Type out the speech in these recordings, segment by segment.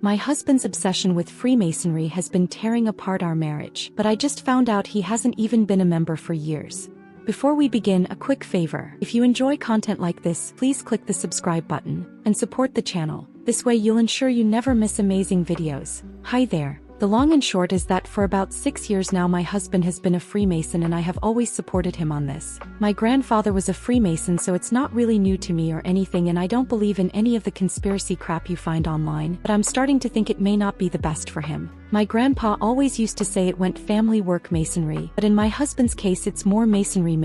My husband's obsession with Freemasonry has been tearing apart our marriage, but I just found out he hasn't even been a member for years. Before we begin, a quick favor. If you enjoy content like this, please click the subscribe button and support the channel. This way you'll ensure you never miss amazing videos. Hi there. The long and short is that for about 6 years now my husband has been a Freemason and I have always supported him on this. My grandfather was a Freemason, so it's not really new to me or anything, and I don't believe in any of the conspiracy crap you find online, but I'm starting to think it may not be the best for him. My grandpa always used to say it went family work masonry, but in my husband's case it's more masonry.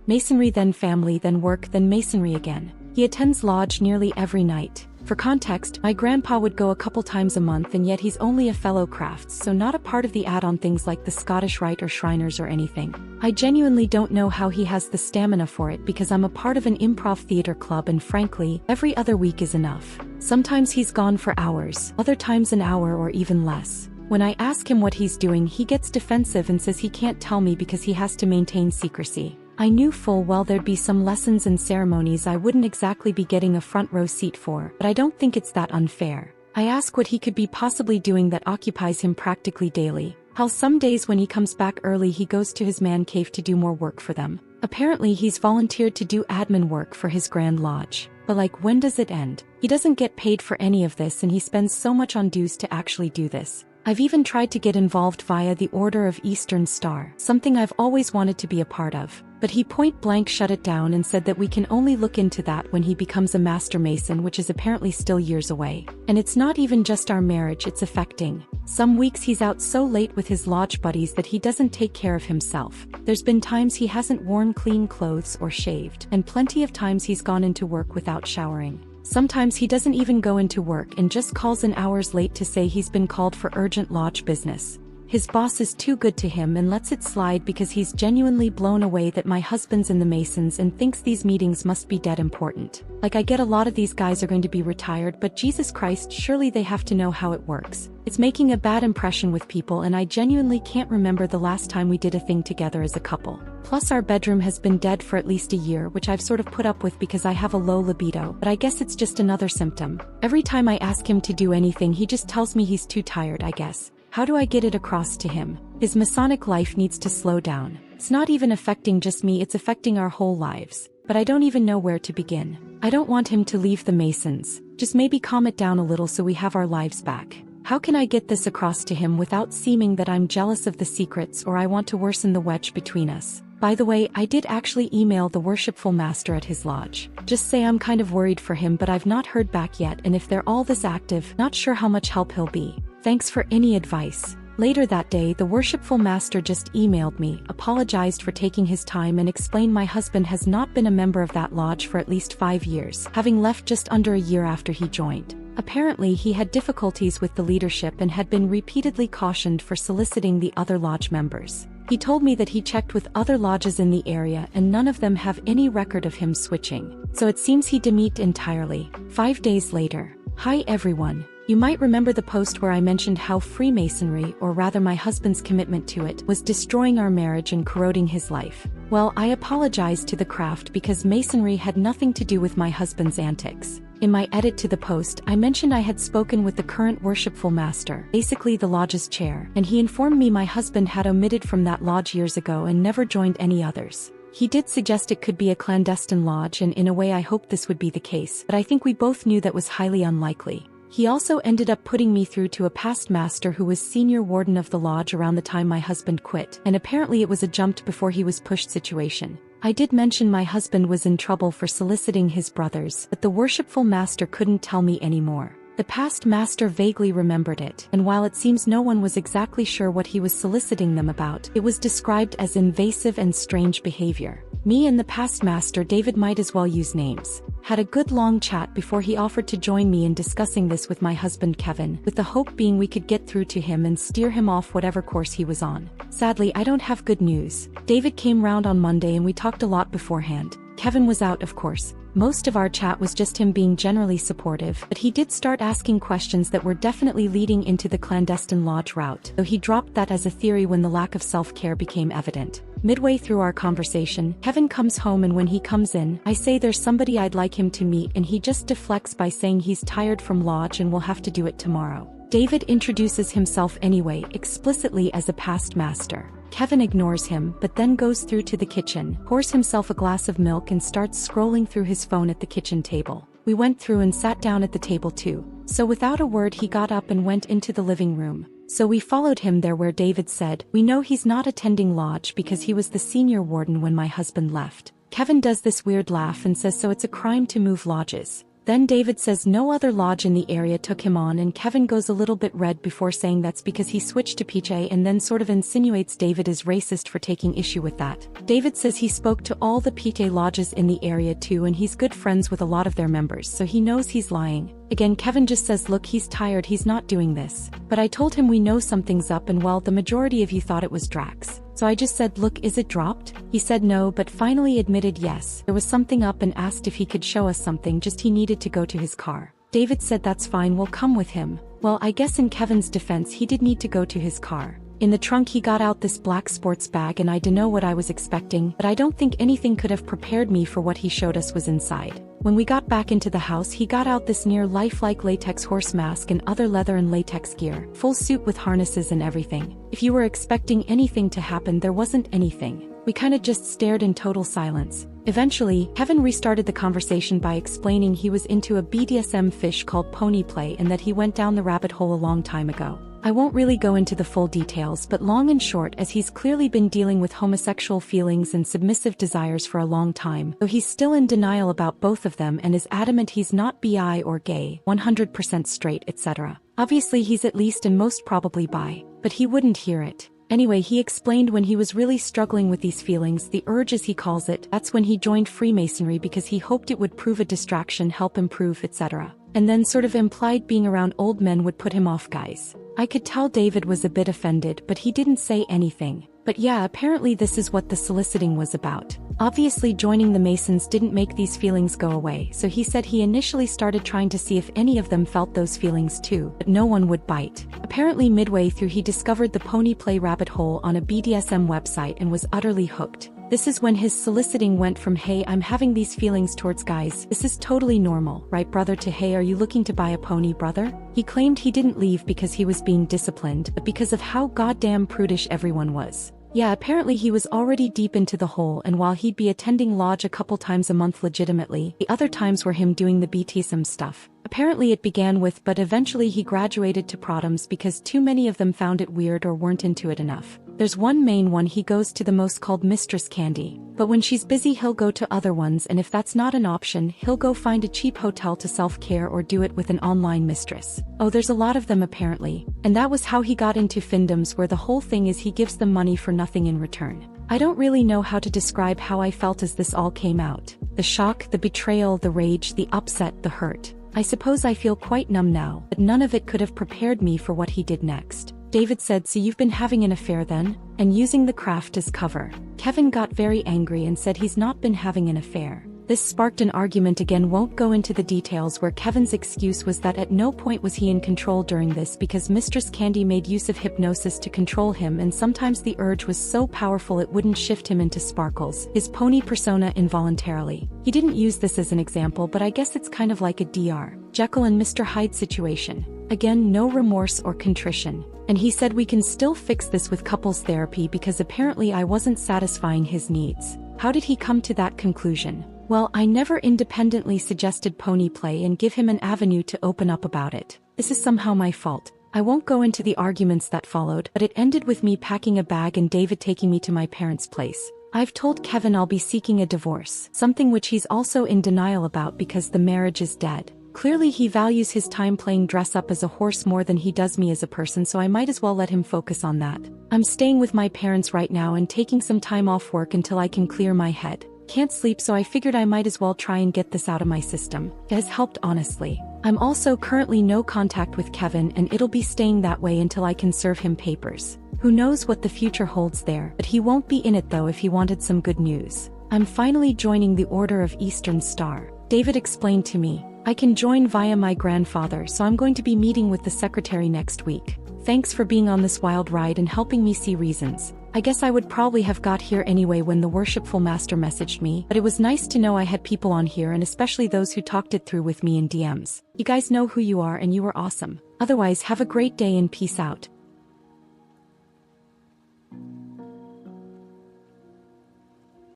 Masonry then family then work then masonry again. He attends lodge nearly every night. For context, my grandpa would go a couple times a month, and yet he's only a fellow crafts, so not a part of the add-on things like the Scottish Rite or Shriners or anything. I genuinely don't know how he has the stamina for it, because I'm a part of an improv theater club and frankly, every other week is enough. Sometimes he's gone for hours, other times an hour or even less. When I ask him what he's doing, he gets defensive and says he can't tell me because he has to maintain secrecy. I knew full well there'd be some lessons and ceremonies I wouldn't exactly be getting a front row seat for, but I don't think it's that unfair. I ask what he could be possibly doing that occupies him practically daily. How some days when he comes back early he goes to his man cave to do more work for them. Apparently he's volunteered to do admin work for his Grand Lodge. But like, when does it end? He doesn't get paid for any of this and he spends so much on dues to actually do this. I've even tried to get involved via the Order of Eastern Star, something I've always wanted to be a part of. But he point-blank shut it down and said that we can only look into that when he becomes a Master Mason, which is apparently still years away. And it's not even just our marriage it's affecting. Some weeks he's out so late with his lodge buddies that he doesn't take care of himself. There's been times he hasn't worn clean clothes or shaved, and plenty of times he's gone into work without showering. Sometimes he doesn't even go into work and just calls in hours late to say he's been called for urgent lodge business. His boss is too good to him and lets it slide because he's genuinely blown away that my husband's in the Masons and thinks these meetings must be dead important. Like, I get a lot of these guys are going to be retired, but Jesus Christ, surely they have to know how it works. It's making a bad impression with people, and I genuinely can't remember the last time we did a thing together as a couple. Plus our bedroom has been dead for at least a year, which I've sort of put up with because I have a low libido, but I guess it's just another symptom. Every time I ask him to do anything he just tells me he's too tired, I guess. How do I get it across to him? His Masonic life needs to slow down. It's not even affecting just me, it's affecting our whole lives. But I don't even know where to begin. I don't want him to leave the Masons. Just maybe calm it down a little so we have our lives back. How can I get this across to him without seeming that I'm jealous of the secrets or I want to worsen the wedge between us? By the way, I did actually email the worshipful master at his lodge. Just say I'm kind of worried for him, but I've not heard back yet, and if they're all this active, not sure how much help he'll be. Thanks for any advice. Later that day, the worshipful master just emailed me, apologized for taking his time, and explained my husband has not been a member of that lodge for at least 5 years, having left just under a year after he joined. Apparently he had difficulties with the leadership and had been repeatedly cautioned for soliciting the other lodge members. He told me that he checked with other lodges in the area and none of them have any record of him switching. So it seems he demeet entirely. 5 days later. Hi everyone. You might remember the post where I mentioned how Freemasonry, or rather my husband's commitment to it, was destroying our marriage and corroding his life. Well, I apologized to the craft because Masonry had nothing to do with my husband's antics. In my edit to the post, I mentioned I had spoken with the current worshipful master, basically the lodge's chair, and he informed me my husband had omitted from that lodge years ago and never joined any others. He did suggest it could be a clandestine lodge, and in a way I hoped this would be the case, but I think we both knew that was highly unlikely. He also ended up putting me through to a past master who was senior warden of the lodge around the time my husband quit, and apparently it was a jumped before he was pushed situation. I did mention my husband was in trouble for soliciting his brothers, but the worshipful master couldn't tell me anymore. The past master vaguely remembered it, and while it seems no one was exactly sure what he was soliciting them about, it was described as invasive and strange behavior. Me and the past master, David, might as well use names, had a good long chat before he offered to join me in discussing this with my husband Kevin, with the hope being we could get through to him and steer him off whatever course he was on. Sadly, I don't have good news. David came round on Monday and we talked a lot beforehand. Kevin was out, of course. Most of our chat was just him being generally supportive, but he did start asking questions that were definitely leading into the clandestine lodge route, though he dropped that as a theory when the lack of self-care became evident. Midway through our conversation, Kevin comes home, and when he comes in, I say there's somebody I'd like him to meet, and he just deflects by saying he's tired from lodge and will have to do it tomorrow. David introduces himself anyway, explicitly as a past master. Kevin ignores him, but then goes through to the kitchen, pours himself a glass of milk and starts scrolling through his phone at the kitchen table. We went through and sat down at the table too. So without a word he got up and went into the living room. So we followed him there, where David said, "We know he's not attending lodge because he was the senior warden when my husband left." Kevin does this weird laugh and says so it's a crime to move lodges. Then David says no other lodge in the area took him on, and Kevin goes a little bit red before saying that's because he switched to PJ, and then sort of insinuates David is racist for taking issue with that. David says he spoke to all the PJ lodges in the area too, and he's good friends with a lot of their members, so he knows he's lying. Again, Kevin just says look, he's tired, he's not doing this. But I told him we know something's up, and well, the majority of you thought it was Drax. So I just said look, is it dropped? He said no, but finally admitted yes, there was something up, and asked if he could show us something, just he needed to go to his car. David said that's fine, we'll come with him. Well, I guess in Kevin's defense he did need to go to his car. In the trunk he got out this black sports bag, and I dunno what I was expecting, but I don't think anything could have prepared me for what he showed us was inside. When we got back into the house he got out this near lifelike latex horse mask and other leather and latex gear, full suit with harnesses and everything. If you were expecting anything to happen, there wasn't anything. We kinda just stared in total silence. Eventually, Kevin restarted the conversation by explaining he was into a BDSM fish called pony play and that he went down the rabbit hole a long time ago. I won't really go into the full details, but long and short, as he's clearly been dealing with homosexual feelings and submissive desires for a long time, though he's still in denial about both of them and is adamant he's not bi or gay, 100% straight, etc. Obviously he's at least and most probably bi, but he wouldn't hear it. Anyway, he explained when he was really struggling with these feelings, the urge as he calls it, that's when he joined Freemasonry because he hoped it would prove a distraction, help improve, etc. And then sort of implied being around old men would put him off guys. I could tell David was a bit offended, but he didn't say anything. But yeah, apparently this is what the soliciting was about. Obviously joining the Masons didn't make these feelings go away, so he said he initially started trying to see if any of them felt those feelings too, but no one would bite. Apparently midway through he discovered the pony play rabbit hole on a BDSM website and was utterly hooked. This is when his soliciting went from hey, I'm having these feelings towards guys, this is totally normal, right brother, to hey, are you looking to buy a pony, brother? He claimed he didn't leave because he was being disciplined, but because of how goddamn prudish everyone was. Yeah, apparently he was already deep into the hole, and while he'd be attending lodge a couple times a month legitimately, the other times were him doing the BTSM stuff. Apparently it began with but eventually he graduated to Produms because too many of them found it weird or weren't into it enough. There's one main one he goes to the most called Mistress Candy, but when she's busy he'll go to other ones, and if that's not an option he'll go find a cheap hotel to self-care or do it with an online mistress. Oh, there's a lot of them apparently, and that was how he got into Findoms, where the whole thing is he gives them money for nothing in return. I don't really know how to describe how I felt as this all came out. The shock, the betrayal, the rage, the upset, the hurt. I suppose I feel quite numb now, but none of it could have prepared me for what he did next. David said, so you've been having an affair then? And using the craft as cover. Kevin got very angry and said he's not been having an affair. This sparked an argument. Again, won't go into the details, where Kevin's excuse was that at no point was he in control during this because Mistress Candy made use of hypnosis to control him, and sometimes the urge was so powerful it wouldn't shift him into Sparkles, his pony persona, involuntarily. He didn't use this as an example, but I guess it's kind of like a Dr. Jekyll and Mr. Hyde situation. Again, no remorse or contrition. And he said we can still fix this with couples therapy because apparently I wasn't satisfying his needs. How did he come to that conclusion? Well, I never independently suggested pony play and give him an avenue to open up about it. This is somehow my fault. I won't go into the arguments that followed, but it ended with me packing a bag and David taking me to my parents' place. I've told Kevin I'll be seeking a divorce, something which he's also in denial about because the marriage is dead. Clearly he values his time playing dress up as a horse more than he does me as a person, so I might as well let him focus on that. I'm staying with my parents right now and taking some time off work until I can clear my head. Can't sleep, so I figured I might as well try and get this out of my system. It has helped, honestly. I'm also currently no contact with Kevin, and it'll be staying that way until I can serve him papers. Who knows what the future holds there, but he won't be in it though if he wanted some good news. I'm finally joining the Order of Eastern Star. David explained to me. I can join via my grandfather, so I'm going to be meeting with the secretary next week. Thanks for being on this wild ride and helping me see reasons. I guess I would probably have got here anyway when the worshipful master messaged me, but it was nice to know I had people on here, and especially those who talked it through with me in DMs. You guys know who you are and you are awesome. Otherwise, have a great day and peace out.